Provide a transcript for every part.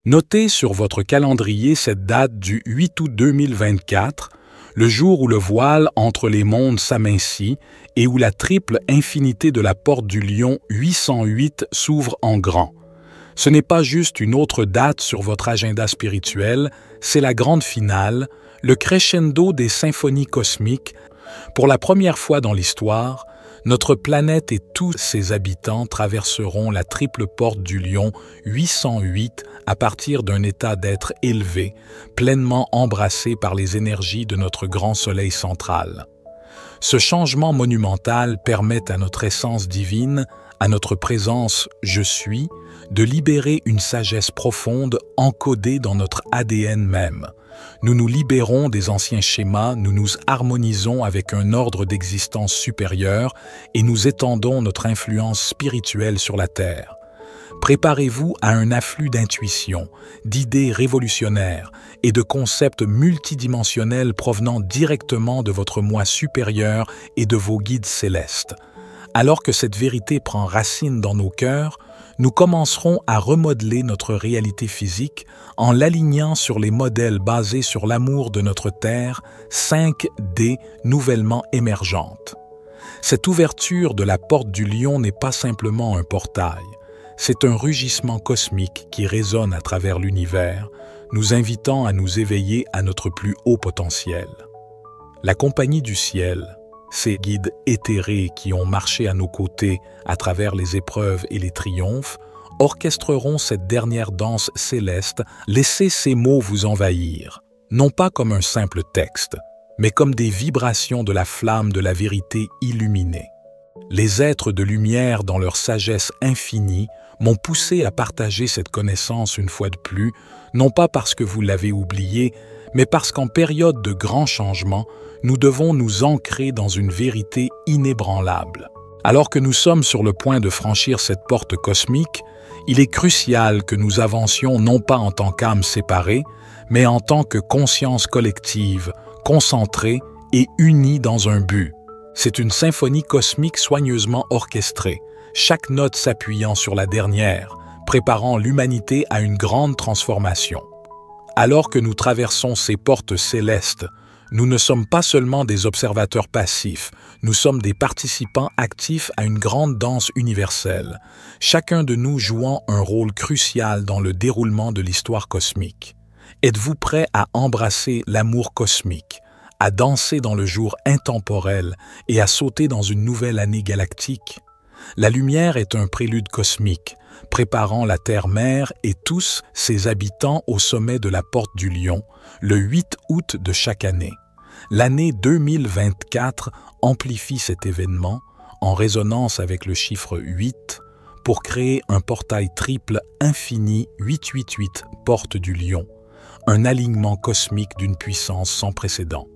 Notez sur votre calendrier cette date du 8 août 2024, le jour où le voile entre les mondes s'amincit et où la triple infinité de la porte du lion 808 s'ouvre en grand. Ce n'est pas juste une autre date sur votre agenda spirituel, c'est la grande finale, le crescendo des symphonies cosmiques. Pour la première fois dans l'histoire, notre planète et tous ses habitants traverseront la triple porte du lion 808 à partir d'un état d'être élevé, pleinement embrassé par les énergies de notre grand soleil central. Ce changement monumental permet à notre essence divine, à notre présence « Je suis », de libérer une sagesse profonde encodée dans notre ADN même. Nous nous libérons des anciens schémas, nous nous harmonisons avec un ordre d'existence supérieur et nous étendons notre influence spirituelle sur la Terre. Préparez-vous à un afflux d'intuitions, d'idées révolutionnaires et de concepts multidimensionnels provenant directement de votre moi supérieur et de vos guides célestes. Alors que cette vérité prend racine dans nos cœurs, nous commencerons à remodeler notre réalité physique en l'alignant sur les modèles basés sur l'amour de notre Terre 5D nouvellement émergente. Cette ouverture de la porte du lion n'est pas simplement un portail, c'est un rugissement cosmique qui résonne à travers l'univers, nous invitant à nous éveiller à notre plus haut potentiel. La compagnie du ciel, ces guides éthérés qui ont marché à nos côtés à travers les épreuves et les triomphes, orchestreront cette dernière danse céleste. Laissez ces mots vous envahir, non pas comme un simple texte, mais comme des vibrations de la flamme de la vérité illuminée. Les êtres de lumière, dans leur sagesse infinie, m'ont poussé à partager cette connaissance une fois de plus, non pas parce que vous l'avez oublié, mais parce qu'en période de grands changements, nous devons nous ancrer dans une vérité inébranlable. Alors que nous sommes sur le point de franchir cette porte cosmique, il est crucial que nous avancions non pas en tant qu'âmes séparées, mais en tant que conscience collective, concentrée et unie dans un but. C'est une symphonie cosmique soigneusement orchestrée, chaque note s'appuyant sur la dernière, préparant l'humanité à une grande transformation. Alors que nous traversons ces portes célestes, nous ne sommes pas seulement des observateurs passifs, nous sommes des participants actifs à une grande danse universelle, chacun de nous jouant un rôle crucial dans le déroulement de l'histoire cosmique. Êtes-vous prêt à embrasser l'amour cosmique, à danser dans le jour intemporel et à sauter dans une nouvelle année galactique? La lumière est un prélude cosmique, préparant la Terre-Mère et tous ses habitants au sommet de la Porte du Lion, le 8 août de chaque année. L'année 2024 amplifie cet événement, en résonance avec le chiffre 8, pour créer un portail triple infini 888 Porte du Lion, un alignement cosmique d'une puissance sans précédent.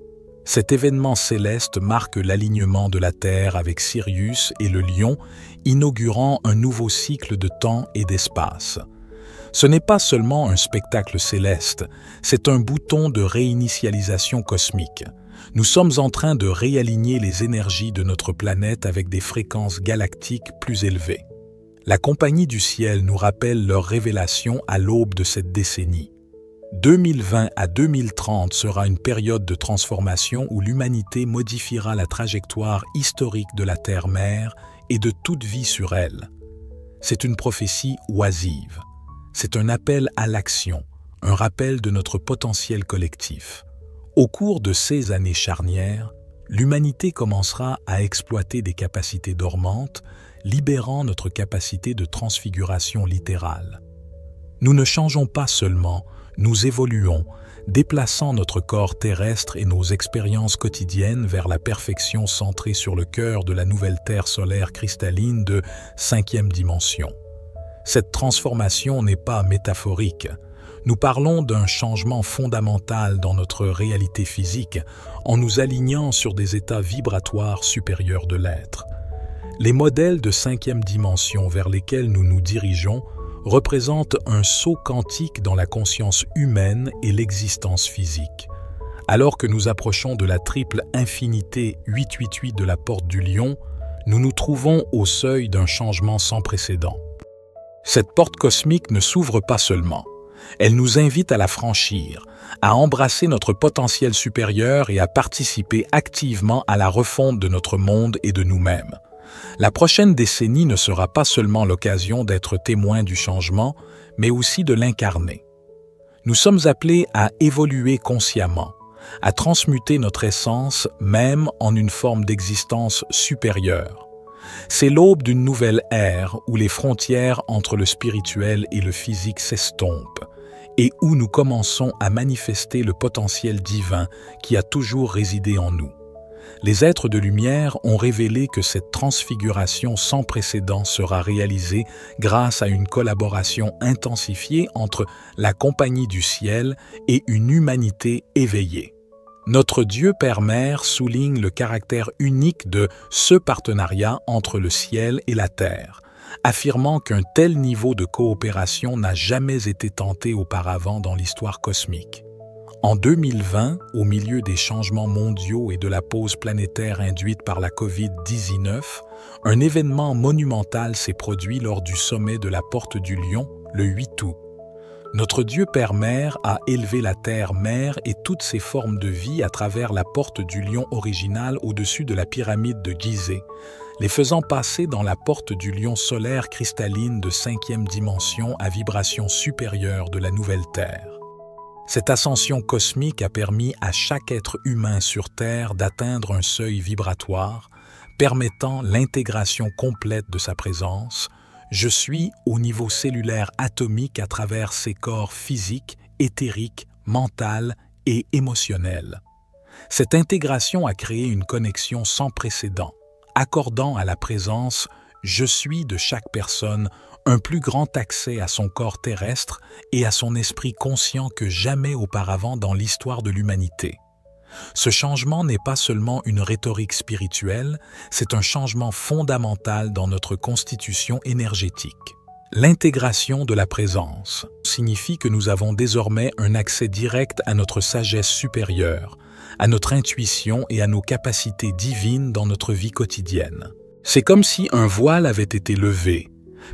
Cet événement céleste marque l'alignement de la Terre avec Sirius et le Lion, inaugurant un nouveau cycle de temps et d'espace. Ce n'est pas seulement un spectacle céleste, c'est un bouton de réinitialisation cosmique. Nous sommes en train de réaligner les énergies de notre planète avec des fréquences galactiques plus élevées. La Compagnie du ciel nous rappelle leur révélation à l'aube de cette décennie. 2020 à 2030 sera une période de transformation où l'humanité modifiera la trajectoire historique de la Terre-Mère et de toute vie sur elle. C'est une prophétie oisive. C'est un appel à l'action, un rappel de notre potentiel collectif. Au cours de ces années charnières, l'humanité commencera à exploiter des capacités dormantes, libérant notre capacité de transfiguration littérale. Nous ne changeons pas seulement, nous évoluons, déplaçant notre corps terrestre et nos expériences quotidiennes vers la perfection centrée sur le cœur de la nouvelle Terre solaire cristalline de 5e dimension. Cette transformation n'est pas métaphorique. Nous parlons d'un changement fondamental dans notre réalité physique en nous alignant sur des états vibratoires supérieurs de l'être. Les modèles de 5e dimension vers lesquels nous nous dirigeons représentent un saut quantique dans la conscience humaine et l'existence physique. Alors que nous approchons de la triple infinité 888 de la Porte du Lion, nous nous trouvons au seuil d'un changement sans précédent. Cette porte cosmique ne s'ouvre pas seulement. Elle nous invite à la franchir, à embrasser notre potentiel supérieur et à participer activement à la refonte de notre monde et de nous-mêmes. La prochaine décennie ne sera pas seulement l'occasion d'être témoin du changement, mais aussi de l'incarner. Nous sommes appelés à évoluer consciemment, à transmuter notre essence même en une forme d'existence supérieure. C'est l'aube d'une nouvelle ère où les frontières entre le spirituel et le physique s'estompent et où nous commençons à manifester le potentiel divin qui a toujours résidé en nous. Les êtres de lumière ont révélé que cette transfiguration sans précédent sera réalisée grâce à une collaboration intensifiée entre la Compagnie du Ciel et une humanité éveillée. Notre Dieu Père-Mère souligne le caractère unique de ce partenariat entre le ciel et la terre, affirmant qu'un tel niveau de coopération n'a jamais été tenté auparavant dans l'histoire cosmique. En 2020, au milieu des changements mondiaux et de la pause planétaire induite par la COVID-19, un événement monumental s'est produit lors du sommet de la Porte du Lion, le 8 août. Notre Dieu Père-Mère a élevé la Terre-Mère et toutes ses formes de vie à travers la Porte du Lion originale au-dessus de la pyramide de Gizeh, les faisant passer dans la Porte du Lion solaire cristalline de 5e dimension à vibration supérieure de la nouvelle Terre. Cette ascension cosmique a permis à chaque être humain sur Terre d'atteindre un seuil vibratoire, permettant l'intégration complète de sa présence. Je suis au niveau cellulaire atomique à travers ses corps physiques, éthériques, mentales et émotionnels. Cette intégration a créé une connexion sans précédent, accordant à la présence « je suis » de chaque personne un plus grand accès à son corps terrestre et à son esprit conscient que jamais auparavant dans l'histoire de l'humanité. Ce changement n'est pas seulement une rhétorique spirituelle, c'est un changement fondamental dans notre constitution énergétique. L'intégration de la présence signifie que nous avons désormais un accès direct à notre sagesse supérieure, à notre intuition et à nos capacités divines dans notre vie quotidienne. C'est comme si un voile avait été levé,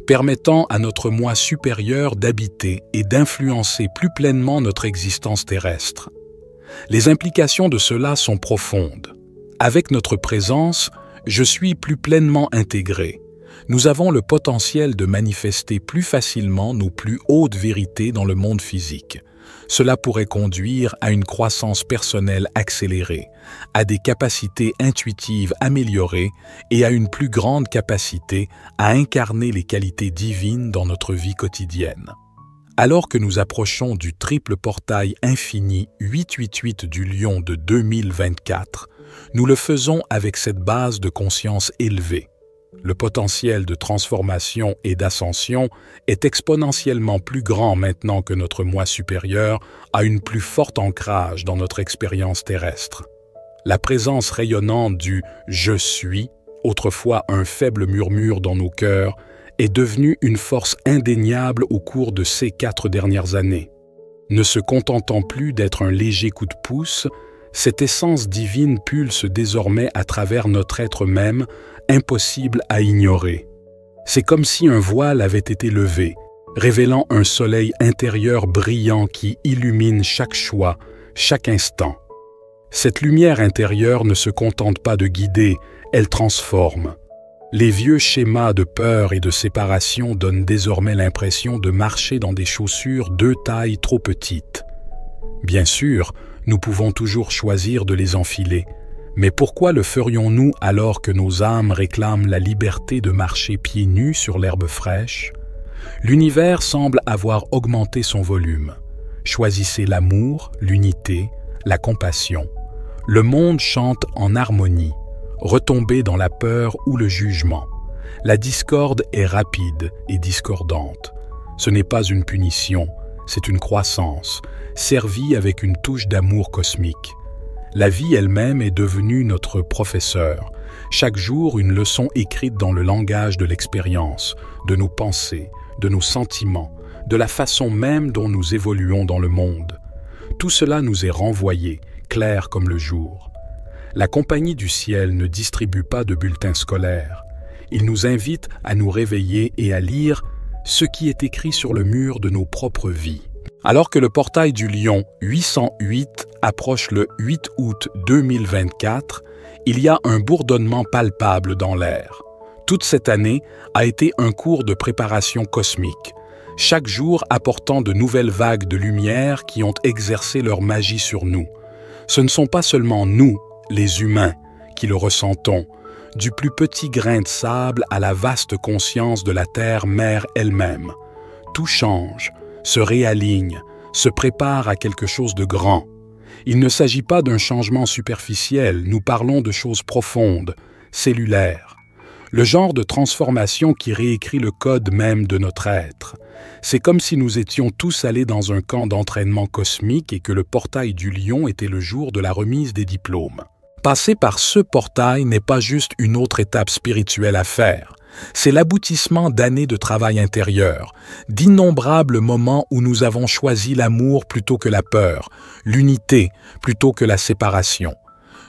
permettant à notre moi supérieur d'habiter et d'influencer plus pleinement notre existence terrestre. Les implications de cela sont profondes. Avec notre présence, je suis plus pleinement intégré. Nous avons le potentiel de manifester plus facilement nos plus hautes vérités dans le monde physique. Cela pourrait conduire à une croissance personnelle accélérée, à des capacités intuitives améliorées et à une plus grande capacité à incarner les qualités divines dans notre vie quotidienne. Alors que nous approchons du triple portail infini 888 du Lion de 2024, nous le faisons avec cette base de conscience élevée. Le potentiel de transformation et d'ascension est exponentiellement plus grand maintenant que notre moi supérieur a une plus forte ancrage dans notre expérience terrestre. La présence rayonnante du « je suis », autrefois un faible murmure dans nos cœurs, est devenue une force indéniable au cours de ces 4 dernières années. Ne se contentant plus d'être un léger coup de pouce, cette essence divine pulse désormais à travers notre être même, impossible à ignorer. C'est comme si un voile avait été levé, révélant un soleil intérieur brillant qui illumine chaque choix, chaque instant. Cette lumière intérieure ne se contente pas de guider, elle transforme. Les vieux schémas de peur et de séparation donnent désormais l'impression de marcher dans des chaussures 2 tailles trop petites. Bien sûr, nous pouvons toujours choisir de les enfiler, mais pourquoi le ferions-nous alors que nos âmes réclament la liberté de marcher pieds nus sur l'herbe fraîche? L'univers semble avoir augmenté son volume. Choisissez l'amour, l'unité, la compassion. Le monde chante en harmonie. Retombez dans la peur ou le jugement. La discorde est rapide et discordante. Ce n'est pas une punition, c'est une croissance, servie avec une touche d'amour cosmique. La vie elle-même est devenue notre professeur. Chaque jour, une leçon écrite dans le langage de l'expérience, de nos pensées, de nos sentiments, de la façon même dont nous évoluons dans le monde. Tout cela nous est renvoyé, clair comme le jour. La Compagnie du Ciel ne distribue pas de bulletins scolaires. Il nous invite à nous réveiller et à lire ce qui est écrit sur le mur de nos propres vies. Alors que le portail du Lion 808 approche le 8 août 2024, il y a un bourdonnement palpable dans l'air. Toute cette année a été un cours de préparation cosmique, chaque jour apportant de nouvelles vagues de lumière qui ont exercé leur magie sur nous. Ce ne sont pas seulement nous, les humains, qui le ressentons, du plus petit grain de sable à la vaste conscience de la Terre-Mère elle-même. Tout change, se réaligne, se prépare à quelque chose de grand. Il ne s'agit pas d'un changement superficiel, nous parlons de choses profondes, cellulaires. Le genre de transformation qui réécrit le code même de notre être. C'est comme si nous étions tous allés dans un camp d'entraînement cosmique et que le portail du Lion était le jour de la remise des diplômes. Passer par ce portail n'est pas juste une autre étape spirituelle à faire. C'est l'aboutissement d'années de travail intérieur, d'innombrables moments où nous avons choisi l'amour plutôt que la peur, l'unité plutôt que la séparation.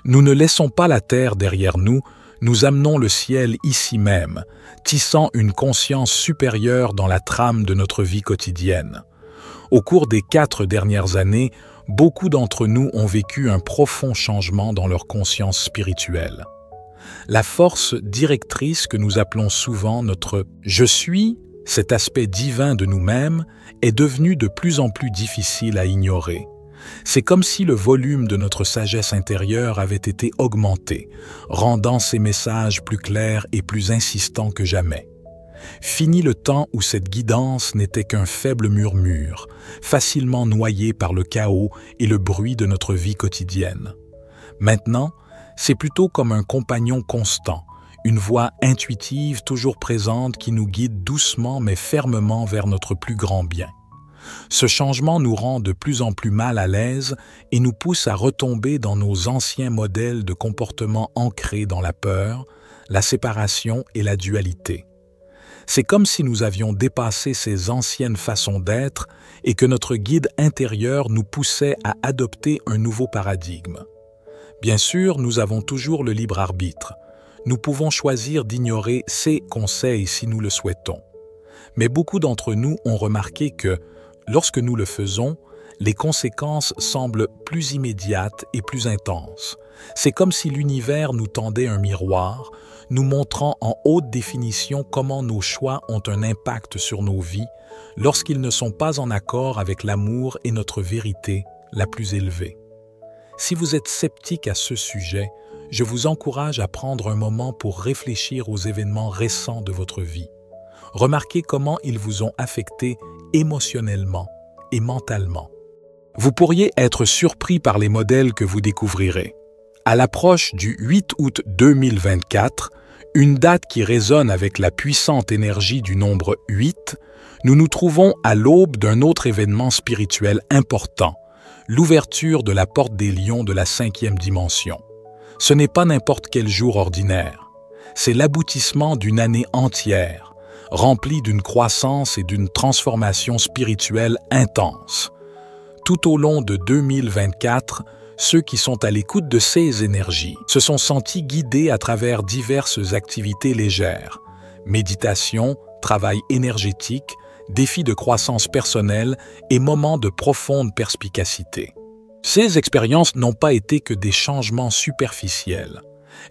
Nous ne laissons pas la terre derrière nous, nous amenons le ciel ici même, tissant une conscience supérieure dans la trame de notre vie quotidienne. Au cours des 4 dernières années, beaucoup d'entre nous ont vécu un profond changement dans leur conscience spirituelle. La force directrice que nous appelons souvent notre « je suis », cet aspect divin de nous-mêmes, est devenu de plus en plus difficile à ignorer. C'est comme si le volume de notre sagesse intérieure avait été augmenté, rendant ces messages plus clairs et plus insistants que jamais. Fini le temps où cette guidance n'était qu'un faible murmure, facilement noyé par le chaos et le bruit de notre vie quotidienne. Maintenant, c'est plutôt comme un compagnon constant, une voix intuitive toujours présente qui nous guide doucement mais fermement vers notre plus grand bien. Ce changement nous rend de plus en plus mal à l'aise et nous pousse à retomber dans nos anciens modèles de comportement ancrés dans la peur, la séparation et la dualité. C'est comme si nous avions dépassé ces anciennes façons d'être et que notre guide intérieur nous poussait à adopter un nouveau paradigme. Bien sûr, nous avons toujours le libre arbitre. Nous pouvons choisir d'ignorer ces conseils si nous le souhaitons. Mais beaucoup d'entre nous ont remarqué que, lorsque nous le faisons, les conséquences semblent plus immédiates et plus intenses. C'est comme si l'univers nous tendait un miroir, nous montrant en haute définition comment nos choix ont un impact sur nos vies lorsqu'ils ne sont pas en accord avec l'amour et notre vérité la plus élevée. Si vous êtes sceptique à ce sujet, je vous encourage à prendre un moment pour réfléchir aux événements récents de votre vie. Remarquez comment ils vous ont affecté émotionnellement et mentalement. Vous pourriez être surpris par les modèles que vous découvrirez. À l'approche du 8 août 2024, une date qui résonne avec la puissante énergie du nombre 8, nous nous trouvons à l'aube d'un autre événement spirituel important, l'ouverture de la porte des lions de la 5e dimension. Ce n'est pas n'importe quel jour ordinaire. C'est l'aboutissement d'une année entière, remplie d'une croissance et d'une transformation spirituelle intense. Tout au long de 2024, ceux qui sont à l'écoute de ces énergies se sont sentis guidés à travers diverses activités légères, méditation, travail énergétique, défis de croissance personnelle et moments de profonde perspicacité. Ces expériences n'ont pas été que des changements superficiels.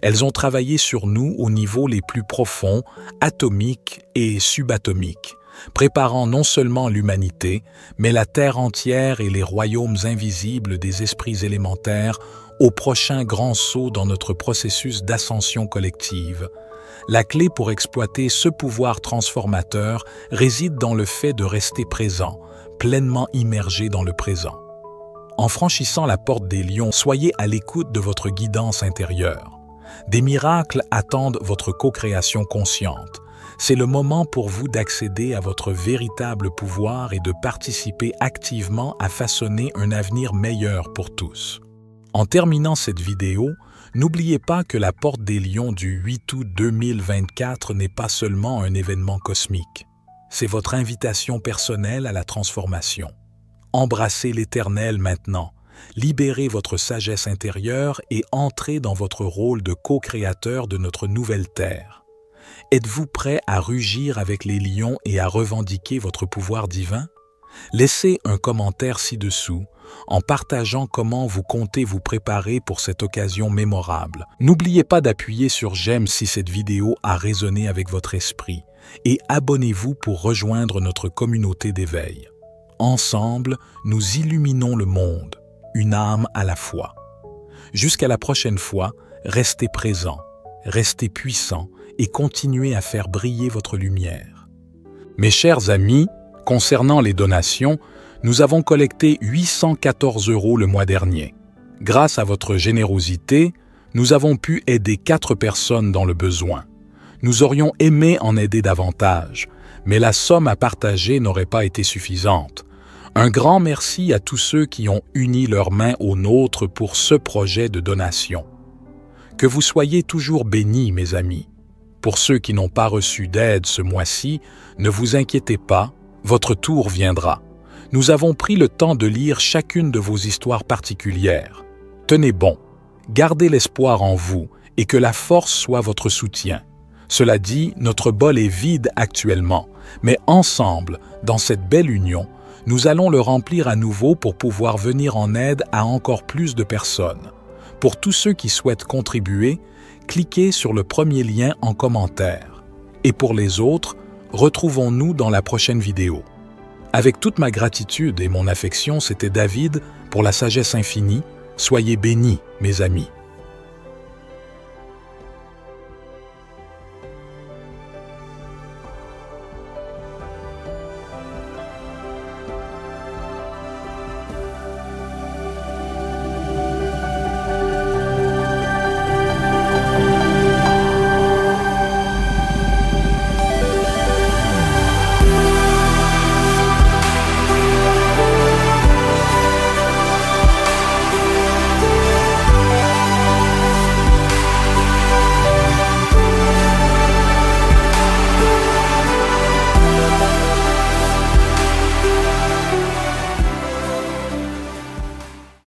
Elles ont travaillé sur nous au niveau les plus profonds, atomiques et subatomiques, préparant non seulement l'humanité, mais la Terre entière et les royaumes invisibles des esprits élémentaires au prochain grand saut dans notre processus d'ascension collective. La clé pour exploiter ce pouvoir transformateur réside dans le fait de rester présent, pleinement immergé dans le présent. En franchissant la porte des lions, soyez à l'écoute de votre guidance intérieure. Des miracles attendent votre co-création consciente. C'est le moment pour vous d'accéder à votre véritable pouvoir et de participer activement à façonner un avenir meilleur pour tous. En terminant cette vidéo, n'oubliez pas que la porte des lions du 8 août 2024 n'est pas seulement un événement cosmique. C'est votre invitation personnelle à la transformation. Embrassez l'éternel maintenant, libérez votre sagesse intérieure et entrez dans votre rôle de co-créateur de notre nouvelle Terre. Êtes-vous prêt à rugir avec les lions et à revendiquer votre pouvoir divin? Laissez un commentaire ci-dessous en partageant comment vous comptez vous préparer pour cette occasion mémorable. N'oubliez pas d'appuyer sur j'aime si cette vidéo a résonné avec votre esprit et abonnez-vous pour rejoindre notre communauté d'éveil. Ensemble, nous illuminons le monde, une âme à la fois. Jusqu'à la prochaine fois, restez présents, restez puissants et continuez à faire briller votre lumière. Mes chers amis, concernant les donations, nous avons collecté 814 € le mois dernier. Grâce à votre générosité, nous avons pu aider 4 personnes dans le besoin. Nous aurions aimé en aider davantage, mais la somme à partager n'aurait pas été suffisante. Un grand merci à tous ceux qui ont uni leurs mains aux nôtres pour ce projet de donation. Que vous soyez toujours bénis, mes amis. Pour ceux qui n'ont pas reçu d'aide ce mois-ci, ne vous inquiétez pas, votre tour viendra. Nous avons pris le temps de lire chacune de vos histoires particulières. Tenez bon, gardez l'espoir en vous et que la force soit votre soutien. Cela dit, notre bol est vide actuellement, mais ensemble, dans cette belle union, nous allons le remplir à nouveau pour pouvoir venir en aide à encore plus de personnes. Pour tous ceux qui souhaitent contribuer, cliquez sur le premier lien en commentaire. Et pour les autres, retrouvons-nous dans la prochaine vidéo. Avec toute ma gratitude et mon affection, c'était David pour la sagesse infinie. Soyez bénis, mes amis.